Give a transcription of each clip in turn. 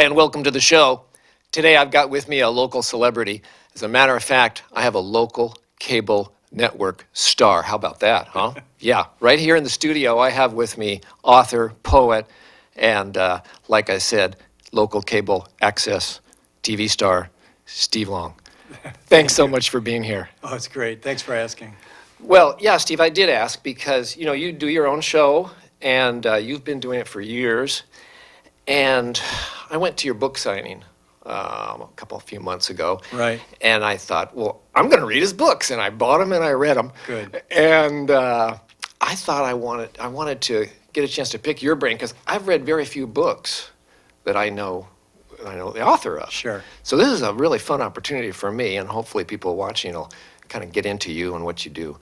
and welcome to the show. Today I've got with me a local celebrity. As a matter of fact, I have a local cable network star. How about that, huh? Yeah, right here in the studio, I have with me author, poet, and like I said, local cable access TV star, Steve Long. Thanks so much for being here. Oh, it's great. Thanks for asking. Well, yeah, Steve, I did ask because, you do your own show, and you've been doing it for years. And I went to your book signing a few months ago. Right. And I thought, well, I'm going to read his books, and I bought them and I read them. Good. And I thought I wanted to get a chance to pick your brain because I've read very few books that I know the author of. Sure. So this is a really fun opportunity for me, and hopefully people watching will kind of get into you and what you do,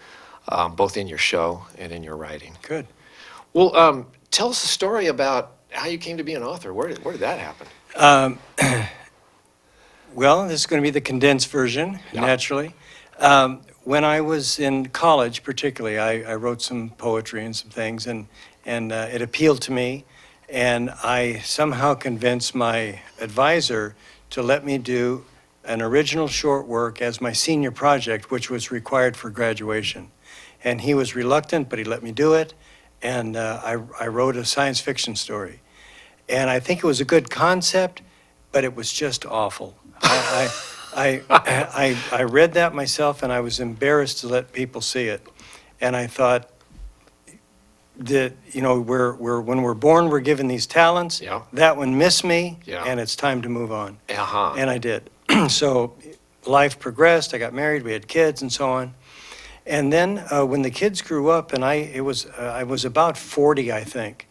both in your show and in your writing. Good. Well, tell us a story about how you came to be an author. Where did that happen? Well, this is going to be the condensed version, Yeah. naturally. When I was in college, particularly, I wrote some poetry and some things, and it appealed to me. And I somehow convinced my advisor to let me do an original short work as my senior project, which was required for graduation. And he was reluctant, but he let me do it. And I wrote a science fiction story. And I think it was a good concept, but it was just awful. I read that myself, and I was embarrassed to let people see it. And I thought that, when we're born, we're given these talents. Yeah. That one missed me, Yeah. and it's time to move on. Uh-huh. And I did. So life progressed. I got married. We had kids, and so on. And then when the kids grew up, and I was about 40, I think.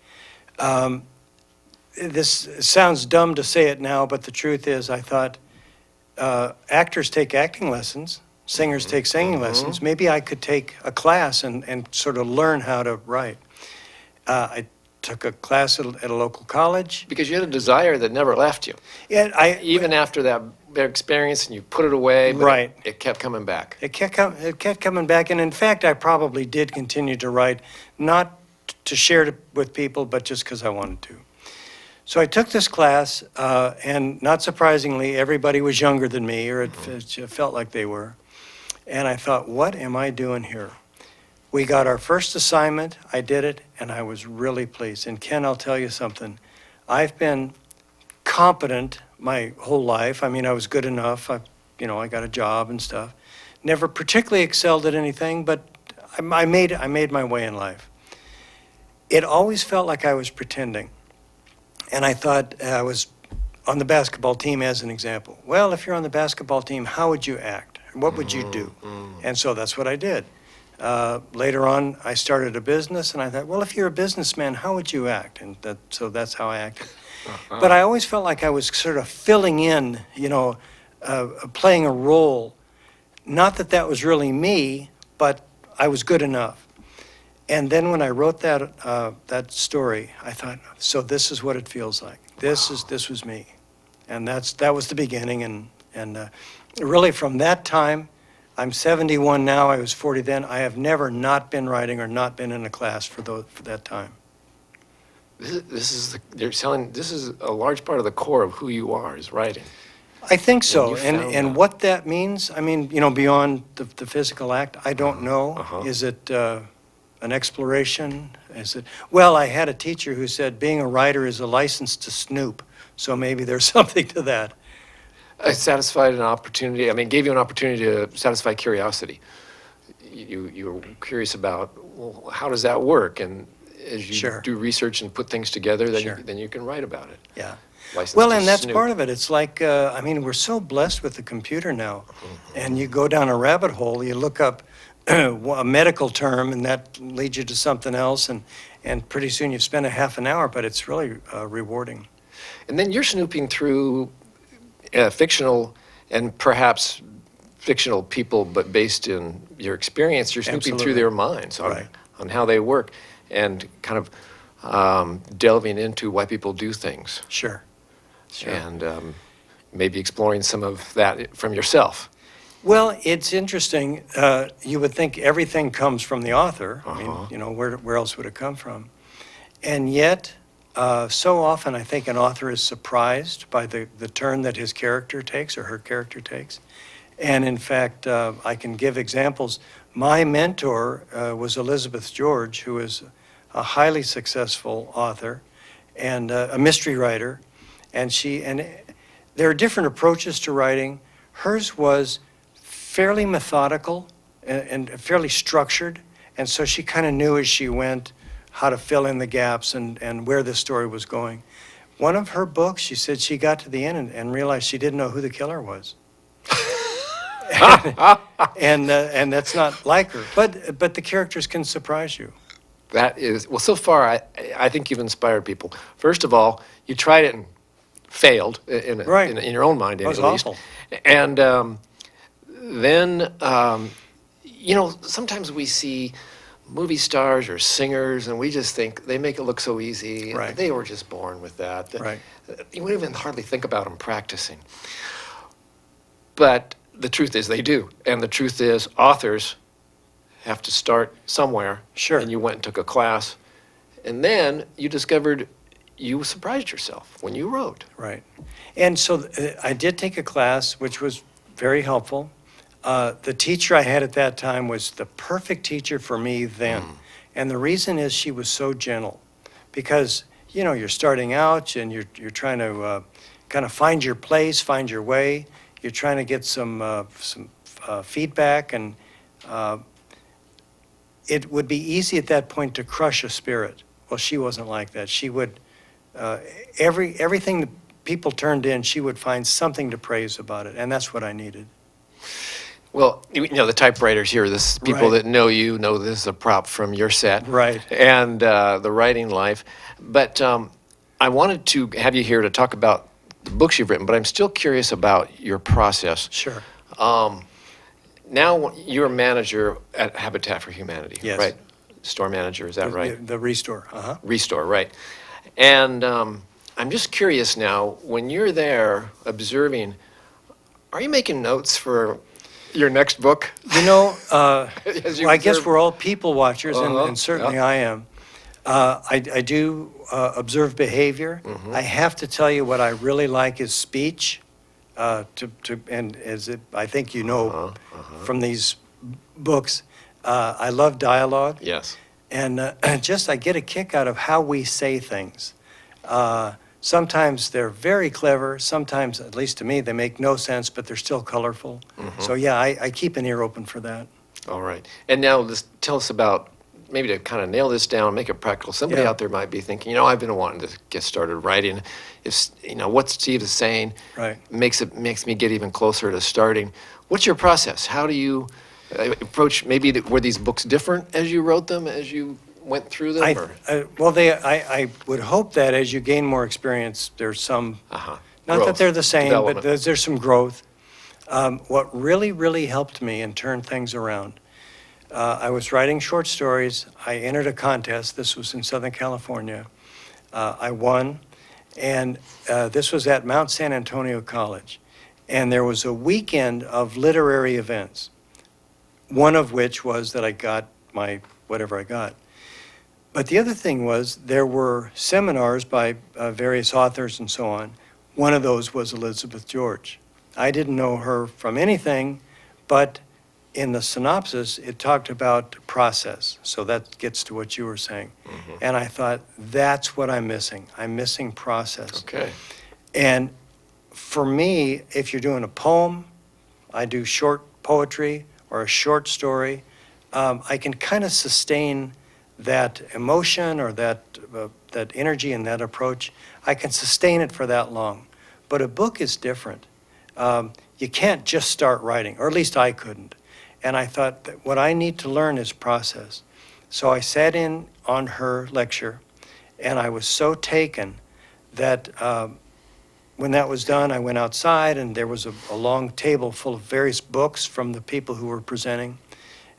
This sounds dumb to say it now, but the truth is, I thought, actors take acting lessons, singers take singing lessons. Maybe I could take a class and sort of learn how to write. I took a class at a local college. Because you had a desire that never left you. Yeah, Even after that bad experience and you put it away, but Right. it kept coming back. It kept coming back, and in fact, I probably did continue to write, not to share it with people, but just because I wanted to. So I took this class, and not surprisingly, everybody was younger than me, or it felt like they were. And I thought, what am I doing here? We got our first assignment, I did it, and I was really pleased. And Ken, I'll tell you something. I've been competent my whole life. I mean, I was good enough. I got a job and stuff. Never particularly excelled at anything, but I made my way in life. It always felt like I was pretending. And I thought, I was on the basketball team as an example. Well, if you're on the basketball team, how would you act? What would you do? And so that's what I did. Later on, I started a business, and I thought, well, if you're a businessman, how would you act? And so that's how I acted. But I always felt like I was sort of filling in, playing a role. Not that was really me, but I was good enough. And then when I wrote that story, I thought, so this is what it feels like. This was me, and that was the beginning. And really from that time, I'm 71 now. I was 40 then. I have never not been writing or not been in a class for that time. This is a large part of the core of who you are, is writing. I think so. you found that. And what that means, I mean, beyond the physical act, I don't know. Uh-huh. Is it an exploration? Is it? Well, I had a teacher who said being a writer is a license to snoop. So maybe there's something to that. It satisfied an opportunity. I mean, gave you an opportunity to satisfy curiosity. You were curious about, well, how does that work? And as you Sure. do research and put things together, then Sure. then you can write about it. Yeah. License Well, to and that's snoop. part of it. It's like, we're so blessed with the computer now. And you go down a rabbit hole, you look up a medical term, and that leads you to something else. And pretty soon you've spent a half an hour, but it's really rewarding. And then you're snooping through fictional and perhaps fictional people, but based in your experience, you're snooping through Absolutely. their minds Right. on how they work and kind of delving into why people do things. Sure. And maybe exploring some of that from yourself. Well, it's interesting. You would think everything comes from the author. I Uh-huh. mean, where else would it come from? And yet, So often, I think an author is surprised by the turn that his character takes or her character takes. And in fact, I can give examples. My mentor was Elizabeth George, who is a highly successful author and a mystery writer. And there are different approaches to writing. Hers was fairly methodical and fairly structured. And so she kind of knew as she went how to fill in the gaps and where the story was going. One of her books, she said she got to the end and realized she didn't know who the killer was. And that's not like her. But the characters can surprise you. That is, well, so far, I think you've inspired people. First of all, you tried it and failed Right. in your own mind, That was at least. awful. And then, sometimes we see movie stars or singers, and we just think they make it look so easy. Right. They were just born with that. Right. You wouldn't even hardly think about them practicing. But the truth is they do. And the truth is authors have to start somewhere. Sure. And you went and took a class. And then you discovered you surprised yourself when you wrote. Right. And so I did take a class, which was very helpful. The teacher I had at that time was the perfect teacher for me then. And the reason is she was so gentle. Because, you're starting out and you're trying to kind of find your place, find your way. You're trying to get some feedback, and it would be easy at that point to crush a spirit. Well, she wasn't like that. She would, everything that people turned in, she would find something to praise about it, and that's what I needed. Well, the typewriters here, this people Right. that know you know this is a prop from your set. Right. And the writing life. But I wanted to have you here to talk about the books you've written, but I'm still curious about your process. Sure. Now you're a manager at Habitat for Humanity, Yes. right? Store manager, is that right? The Restore, uh-huh. Restore, right. And I'm just curious now, when you're there observing, are you making notes for your next book? As you Well, I guess we're all people watchers, Uh-huh, and certainly yeah. I am. I do observe behavior. Mm-hmm. I have to tell you what I really like is speech. And I think from these books, I love dialogue. Yes. And I get a kick out of how we say things. Sometimes they're very clever. Sometimes, at least to me, they make no sense, but they're still colorful. So yeah, I keep an ear open for that. All right. And now tell us about, maybe to kind of nail this down, make it practical. Somebody Yeah. out there might be thinking, I've been wanting to get started writing. If, what Steve is saying Right. makes me get even closer to starting. What's your process? How do you approach, were these books different as you wrote them, as you went through them? Or? I would hope that as you gain more experience, there's some, Uh-huh. not Growth, that they're the same, but development. there's some growth. What really, really helped me and turned things around, I was writing short stories. I entered a contest. This was in Southern California. I won, and this was at Mount San Antonio College. And there was a weekend of literary events, one of which was that I got my whatever I got. But the other thing was there were seminars by various authors and so on. One of those was Elizabeth George. I didn't know her from anything, but in the synopsis, it talked about process. So that gets to what you were saying. And I thought, that's what I'm missing. I'm missing process. Okay. And for me, if you're doing a poem, I do short poetry or a short story, I can kind of sustain that emotion or that energy and that approach. I can sustain it for that long. But a book is different. You can't just start writing, or at least I couldn't. And I thought that what I need to learn is process. So I sat in on her lecture, and I was so taken that when that was done, I went outside, and there was a long table full of various books from the people who were presenting.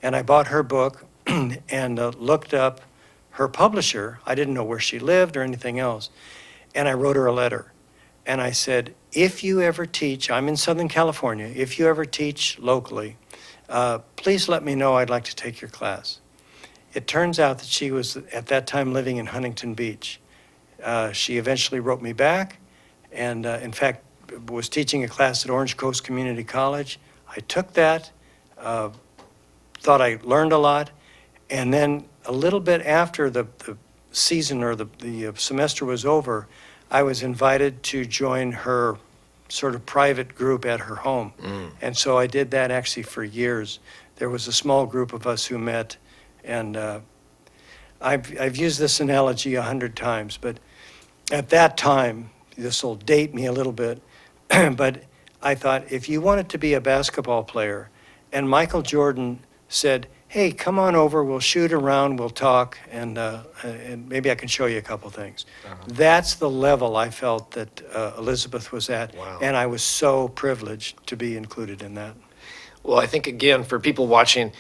And I bought her book and looked up her publisher. I didn't know where she lived or anything else. And I wrote her a letter. And I said, if you ever teach, I'm in Southern California, if you ever teach locally, please let me know. I'd like to take your class. It turns out that she was at that time living in Huntington Beach. She eventually wrote me back, and in fact, was teaching a class at Orange Coast Community College. I took that, thought I learned a lot, and then a little bit after the season or the semester was over, I was invited to join her sort of private group at her home. And so I did that actually for years. There was a small group of us who met, and I've used this analogy 100 times, but at that time, this will date me a little bit, but I thought, if you wanted to be a basketball player, and Michael Jordan said, hey, come on over, we'll shoot around, we'll talk, and maybe I can show you a couple things. That's the level I felt that Elizabeth was at, Wow. and I was so privileged to be included in that. Well, I think, again, for people watching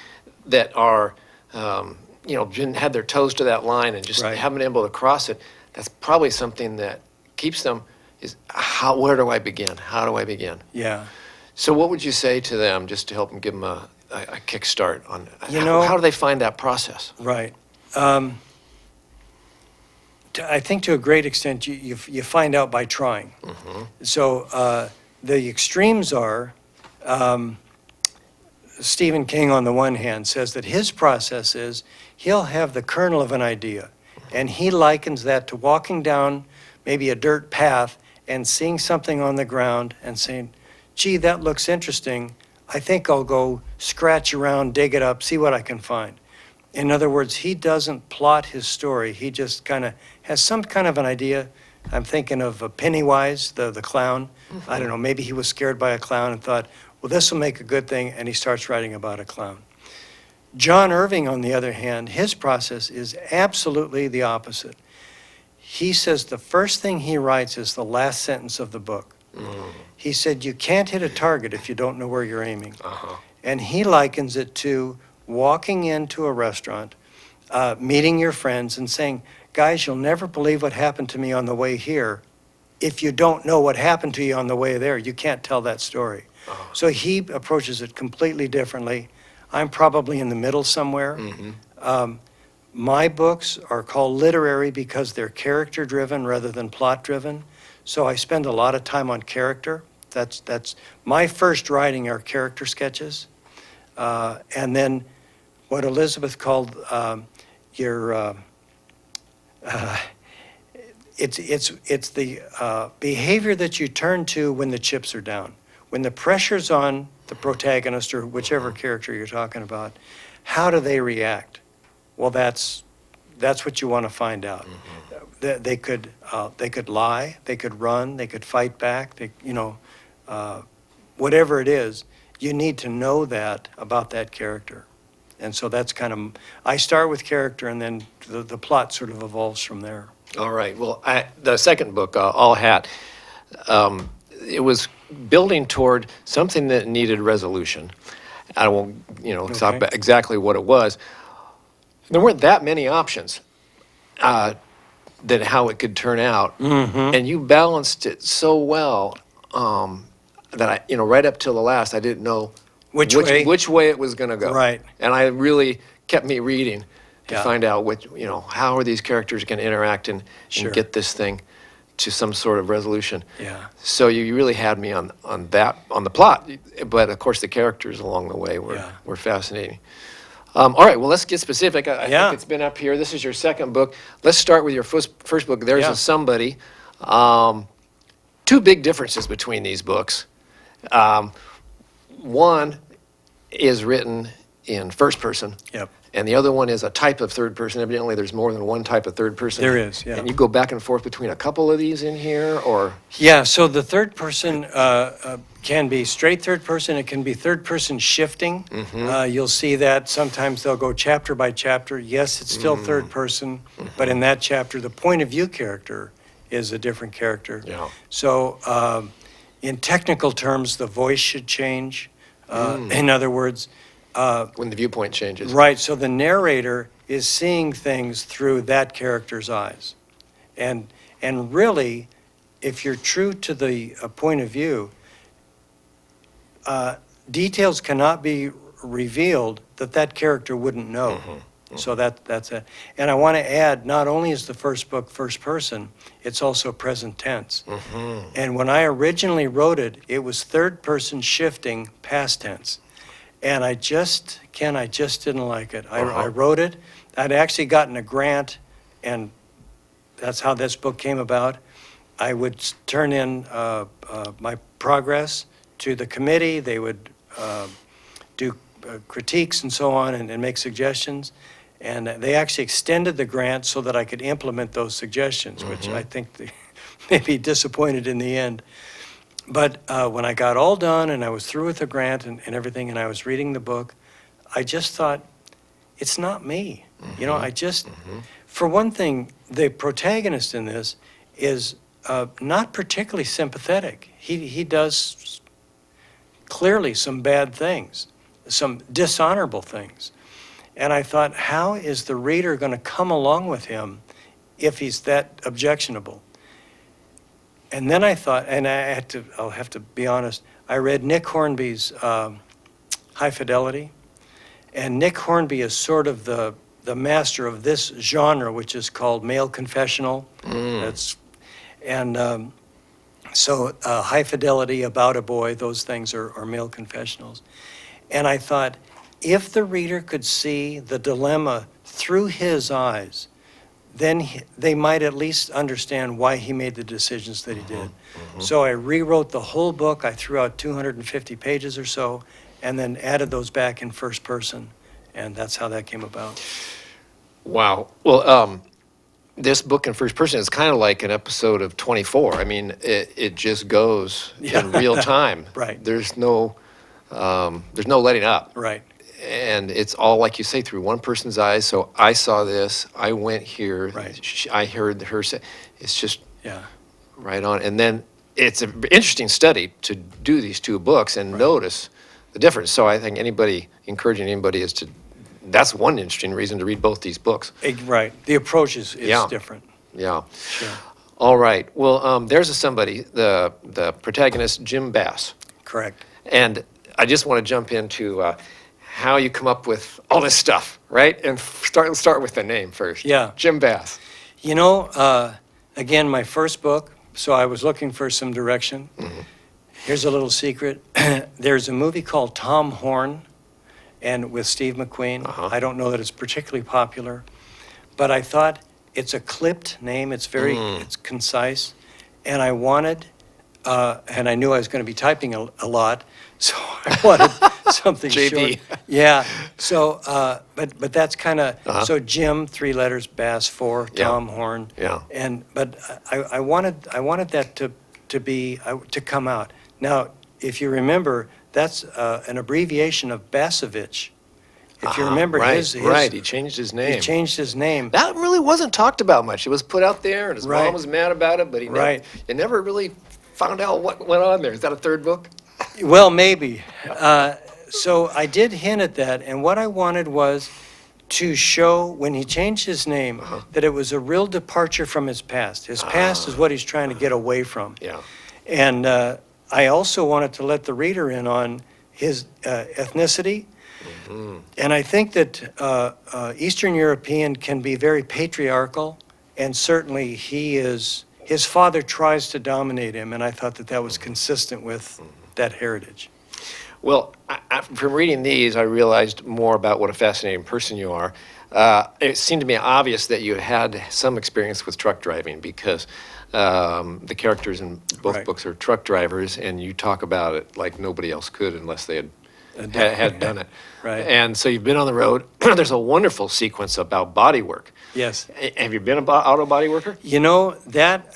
that are, had their toes to that line and just Right. haven't been able to cross it, that's probably something that keeps them is, where do I begin? How do I begin? Yeah. So what would you say to them just to help them give them a kickstart on, You know- how do they find that process? Right. I think to a great extent, you find out by trying. So the extremes are, Stephen King, on the one hand, says that his process is he'll have the kernel of an idea, and he likens that to walking down maybe a dirt path and seeing something on the ground and saying, gee, that looks interesting. I think I'll go scratch around, dig it up, see what I can find. In other words, he doesn't plot his story. He just kind of has some kind of an idea. I'm thinking of Pennywise, the clown. I don't know, maybe he was scared by a clown and thought, well, this will make a good thing, and he starts writing about a clown. John Irving, on the other hand, his process is absolutely the opposite. He says the first thing he writes is the last sentence of the book. He said, you can't hit a target if you don't know where you're aiming. And he likens it to walking into a restaurant, meeting your friends and saying, guys, you'll never believe what happened to me on the way here. If you don't know what happened to you on the way there, you can't tell that story. So he approaches it completely differently. I'm probably in the middle somewhere. My books are called literary because they're character-driven rather than plot-driven. So I spend a lot of time on character. That's my first writing are character sketches. And then what Elizabeth called it's the behavior that you turn to when the chips are down. When the pressure's on the protagonist or whichever character you're talking about, how do they react? Well, that's what you want to find out. They could lie, they could run, they could fight back. Whatever it is, you need to know that about that character. And so that's kind of, I start with character and then the plot sort of evolves from there. All right. Well, the second book, All Hat, it was building toward something that needed resolution. I won't, talk about exactly what it was. There weren't that many options that how it could turn out, and you balanced it so well that I, right up till the last, I didn't know Which way? which way it was going to go. Right. And I really kept me reading to Yeah. find out how are these characters going to interact and Sure. get this thing to some sort of resolution. Yeah. So you really had me on the plot, but of course the characters along the way were Yeah. fascinating. All right, well, let's get specific. I Yeah. think it's been up here. This is your second book. Let's start with your first book, There's Yeah. a Somebody. Two big differences between these books. One is written in first person. Yep. And the other one is a type of third person. Evidently, there's more than one type of third person. There is, yeah. And you go back and forth between a couple of these in here, or? Yeah, so the third person can be straight third person. It can be third person shifting. You'll see that sometimes they'll go chapter by chapter. Yes, it's still third person, but in that chapter, the point of view character is a different character. Yeah. So in technical terms, the voice should change. In other words, When the viewpoint changes. right, so the narrator is seeing things through that character's eyes. And really, if you're true to the point of view, details cannot be revealed that character wouldn't know. So that's it. And I want to add, not only is the first book first person, it's also present tense. And when I originally wrote it, it was third person shifting past tense. And Ken, I just didn't like it. I wrote it. I'd actually gotten a grant, and that's how this book came about. I would turn in my progress to the committee. They would do critiques and so on and make suggestions. And they actually extended the grant so that I could implement those suggestions, which I think they may be disappointed in the end. But when I got all done and I was through with the grant and everything, and I was reading the book, I just thought, it's not me. You know, for one thing, the protagonist in this is not particularly sympathetic. He does clearly some bad things, some dishonorable things. And I thought, how is the reader going to come along with him if he's that objectionable? And then I thought, and I'll have to be honest, I read Nick Hornby's High Fidelity. And Nick Hornby is sort of the master of this genre, which is called male confessional. So High Fidelity, About a Boy, those things are male confessionals. And I thought, if the reader could see the dilemma through his eyes, then they might at least understand why he made the decisions that he did. So I rewrote the whole book. I threw out 250 pages or so, and then added those back in first person, and that's how that came about. Wow. Well, this book in first person is kind of like an episode of 24. I mean, it just goes in real time. Right. There's no letting up. Right. And it's all, like you say, through one person's eyes. So I saw this, I went here, Right. I heard her say, it's just Yeah. right on. And then it's an interesting study to do these two books and notice the difference. So I think encouraging anybody that's one interesting reason to read both these books. Right. The approach is Yeah. different. Yeah. Sure. All right. Well, there's somebody, the protagonist, Jim Bass. Correct. And I just want to jump into how you come up with all this stuff, right? And start with the name first. Yeah. Jim Bass. You know, again, my first book, so I was looking for some direction. Here's a little secret. There's a movie called Tom Horn, and with Steve McQueen. I don't know that it's particularly popular, but I thought it's a clipped name. It's it's concise, and I wanted, and I knew I was going to be typing a lot, so I wanted something JB. short. Yeah. So, but that's kind of so Jim, 3 letters, Bass 4, Yeah. Tom Horn. Yeah. But I wanted that to come out. Now, if you remember, that's an abbreviation of Bassovich. If you remember right, his right. He changed his name. he changed his name. That really wasn't talked about much. It was put out there, and his Right. mom was mad about it, but he never really found out what went on there. Is that a third book? Well, maybe. So I did hint at that, and what I wanted was to show, when he changed his name, that it was a real departure from his past. His past is what he's trying to get away from. Yeah. And I also wanted to let the reader in on his ethnicity. And I think that Eastern European can be very patriarchal, and certainly his father tries to dominate him, and I thought that was consistent with that heritage. Well, from reading these, I realized more about what a fascinating person you are. It seemed to me obvious that you had some experience with truck driving because the characters in both Right. books are truck drivers, and you talk about it like nobody else could unless they had done it. Right. And so you've been on the road. There's a wonderful sequence about body work. Yes. Have you been an auto body worker? You know, that,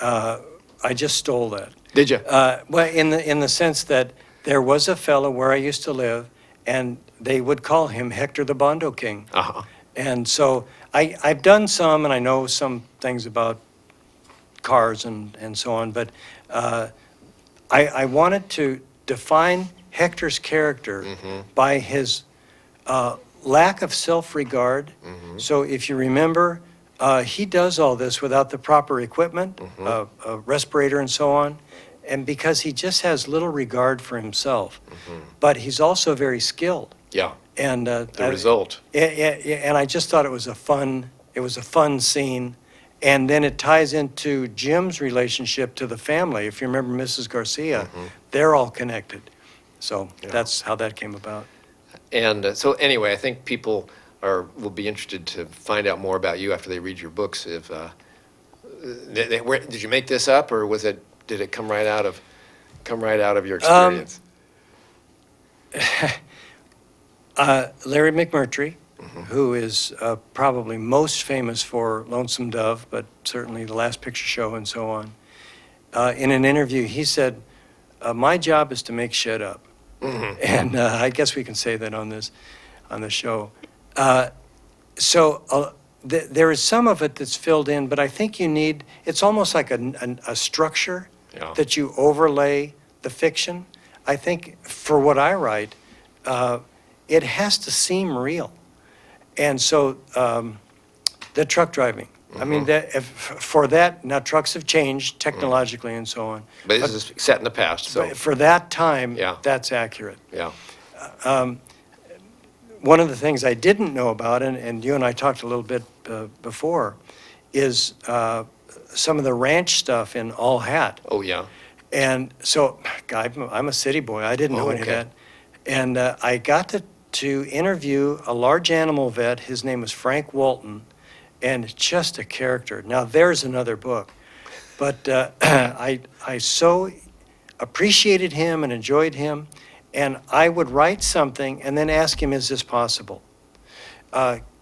I just stole that. Did you? Well, in the sense that there was a fellow where I used to live, and they would call him Hector the Bondo King. Uh-huh. And so I've done some, and I know some things about cars and so on, but I wanted to define Hector's character by his lack of self-regard. So if you remember, he does all this without the proper equipment, a respirator and so on, and because he just has little regard for himself. But he's also very skilled. Yeah, And the result. and I just thought it was a fun scene. And then it ties into Jim's relationship to the family. If you remember Mrs. Garcia, they're all connected. So Yeah. that's how that came about. And so anyway, I think people will be interested to find out more about you after they read your books. If did you make this up, or did it come right out of your experience? Larry McMurtry, who is probably most famous for Lonesome Dove, but certainly The Last Picture Show and so on. In an interview, he said, "My job is to make shit up," and I guess we can say that on the show. There is some of it that's filled in, but I think you need. It's almost like a structure Yeah. that you overlay the fiction. I think for what I write, it has to seem real. And so the truck driving, I mean, for that, now trucks have changed technologically and so on. But this is set in the past, so But for that time, Yeah. that's accurate. yeah. One of the things I didn't know about, and you and I talked a little bit before, is some of the ranch stuff in All Hat. Oh, yeah. And so, I'm a city boy. I didn't know Oh, any of okay. that. And I got to interview a large animal vet. His name was Frank Walton, and just a character. Now, there's another book. But I so appreciated him and enjoyed him. And I would write something and then ask him, is this possible?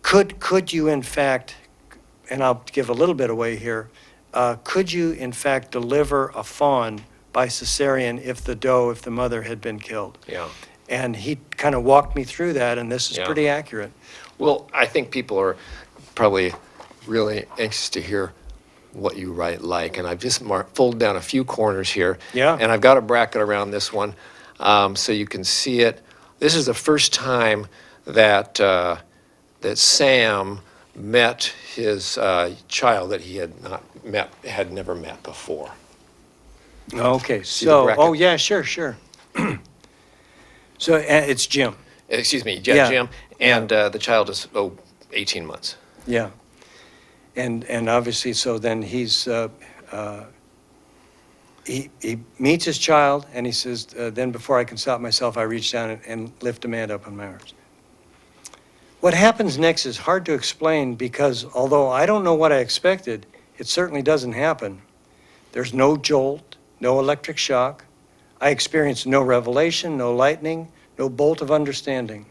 Could you, in fact, and I'll give a little bit away here, could you, in fact, deliver a fawn by cesarean if the mother had been killed? Yeah. And he kind of walked me through that, and this is Yeah. pretty accurate. Well, I think people are probably really anxious to hear what you write like, and I've just folded down a few corners here. Yeah. And I've got a bracket around this one, so you can see it. This is the first time that that Sam met his child that he had never met before. Okay, the so, bracket? oh, yeah, sure. So it's Jim, Excuse me, Yeah. Jim, and the child is 18 months. yeah. And obviously, so then he meets his child, and he says, then before I can stop myself, I reach down and lift Amanda up in my arms. What happens next is hard to explain because although I don't know what I expected, it certainly doesn't happen. There's no jolt, no electric shock. I experienced no revelation, no lightning, no bolt of understanding.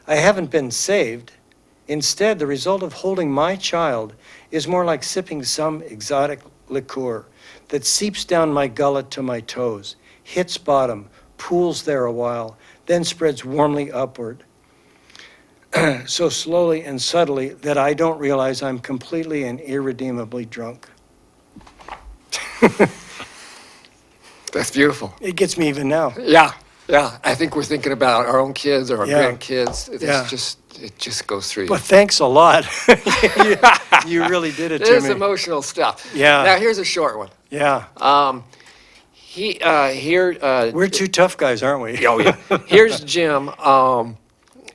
I haven't been saved. Instead, the result of holding my child is more like sipping some exotic liqueur that seeps down my gullet to my toes, hits bottom, pools there a while, then spreads warmly upward. So slowly and subtly that I don't realize I'm completely and irredeemably drunk. That's beautiful. It gets me even now. Yeah, yeah. I think we're thinking about our own kids or our Yeah. grandkids. Yeah. It just goes through you. Well, thanks a lot. You really did it It to is me. emotional stuff. Yeah. Now here's a short one. Yeah. We're two tough guys, aren't we? Oh yeah. Here's Jim,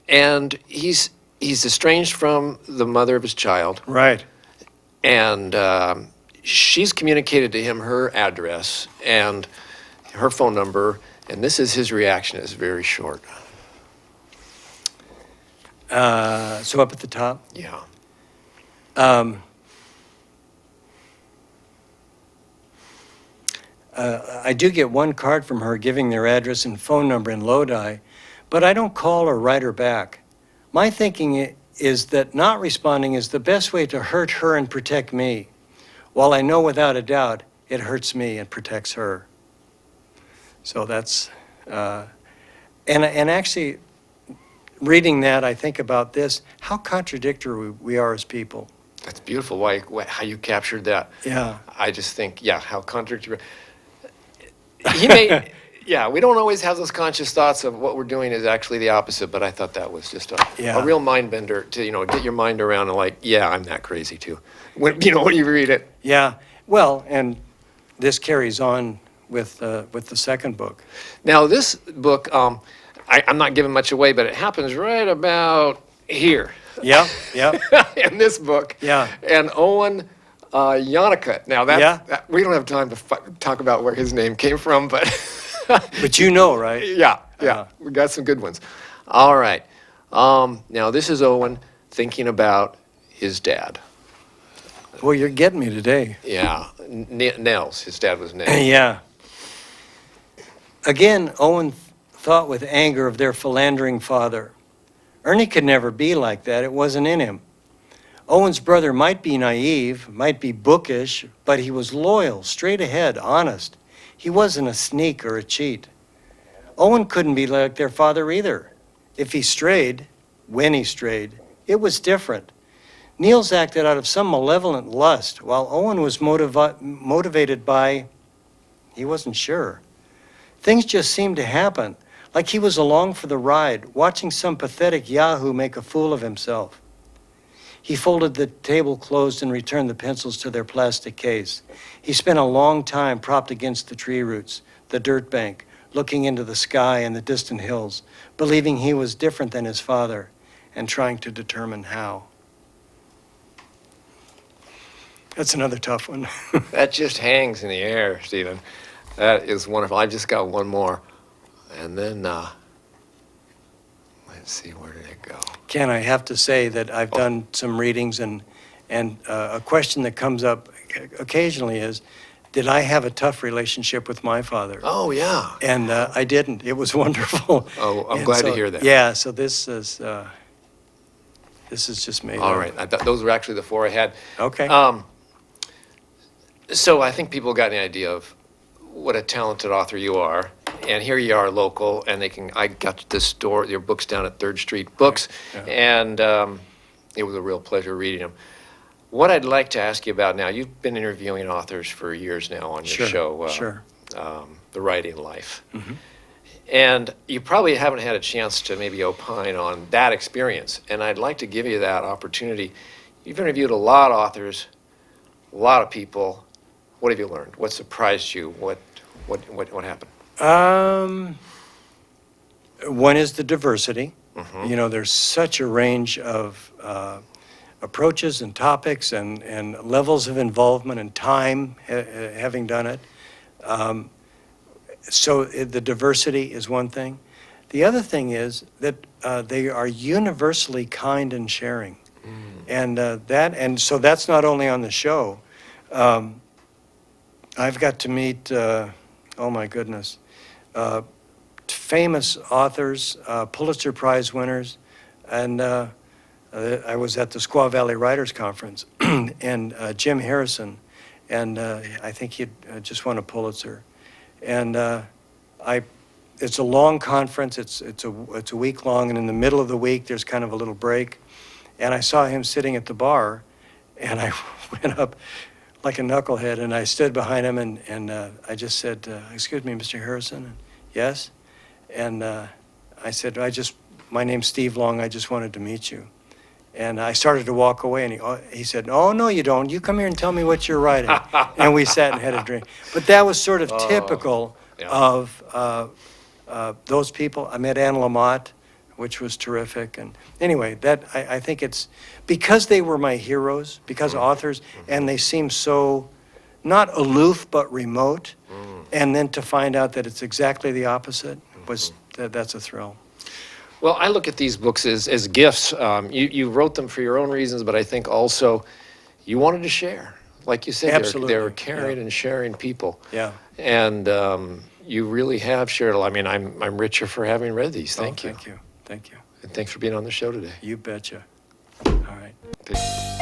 and he's estranged from the mother of his child, Right. and she's communicated to him her address and her phone number, and this is his reaction. It's very short. So up at the top. Yeah. I do get one card from her giving their address and phone number in Lodi, but I don't call or write her back. My thinking is that not responding is the best way to hurt her and protect me, while I know without a doubt it hurts me and protects her. So that's, and actually, reading that, I think about this, how contradictory we are as people. That's beautiful. How you captured that. Yeah. I just think, yeah, how contradictory. He may, yeah, we don't always have those conscious thoughts of what we're doing is actually the opposite, but I thought that was just a Yeah. real mind bender to, get your mind around and like, yeah, I'm that crazy too. When you read it. Yeah, well, and this carries on with the second book. Now, this book, I'm not giving much away, but it happens right about here Yeah, yeah, in this book. Yeah. And Owen Yonnicott. Now, Yeah. we don't have time to talk about where his name came from, but but you know, right? yeah, we got some good ones. All right. Now, this is Owen thinking about his dad. Well, you're getting me today. Yeah, Nels. His dad was Nels. Yeah. Again, Owen thought with anger of their philandering father. Ernie could never be like that. It wasn't in him. Owen's brother might be naive, might be bookish, but he was loyal, straight ahead, honest. He wasn't a sneak or a cheat. Owen couldn't be like their father either. If he strayed, when he strayed, it was different. Niels acted out of some malevolent lust, while Owen was motivated by, he wasn't sure. Things just seemed to happen, like he was along for the ride, watching some pathetic yahoo make a fool of himself. He folded the table closed and returned the pencils to their plastic case. He spent a long time propped against the tree roots, the dirt bank, looking into the sky and the distant hills, believing he was different than his father, and trying to determine how. That's another tough one. That just hangs in the air, Stephen. That is wonderful. I just got one more. And then, let's see, where did it go? Ken, I have to say that I've done some readings, and a question that comes up occasionally is, did I have a tough relationship with my father? Oh, yeah. And I didn't. It was wonderful. Oh, I'm And glad to so- hear that. Yeah, so this is just made All up. right. I thought those were actually the four I had. Okay. So I think people got an idea of what a talented author you are. And here you are local, and I got to store your books down at 3rd Street Books, Yeah. and it was a real pleasure reading them. What I'd like to ask you about now, you've been interviewing authors for years now on your Sure, show, sure. The Writing Life. Mhm. And you probably haven't had a chance to maybe opine on that experience, and I'd like to give you that opportunity. You've interviewed a lot of authors, a lot of people. What have you learned? What surprised you? What happened? One is the diversity. Mhm. You know, there's such a range of approaches and topics and levels of involvement and time having done it. So the diversity is one thing. The other thing is that they are universally kind and sharing. And so that's not only on the show. I've got to meet, oh my goodness, famous authors, Pulitzer Prize winners, and I was at the Squaw Valley Writers Conference, and Jim Harrison, and I think he just won a Pulitzer, and it's a long conference. It's a week long, and in the middle of the week there's kind of a little break, and I saw him sitting at the bar, and I went up like a knucklehead, and I stood behind him, and I just said, "Excuse me, Mr. Harrison." And, yes, and I said, my name's Steve Long. I just wanted to meet you. And I started to walk away, and he said, "Oh, no, you don't. You come here and tell me what you're writing." And we sat and had a drink. But that was sort of typical yeah. of those people. I met Anne Lamott, which was terrific. And anyway, I think it's because they were my heroes, because authors, and they seem so not aloof but remote. And then to find out that it's exactly the opposite that's a thrill. Well, I look at these books as gifts. You wrote them for your own reasons, but I think also you wanted to share. Like you said, Absolutely, they were caring and sharing people. Yeah. And you really have shared a lot. I mean, I'm richer for having read these. Thank you. Thank you. Thank you. And thanks for being on the show today. You betcha. All right. Peace.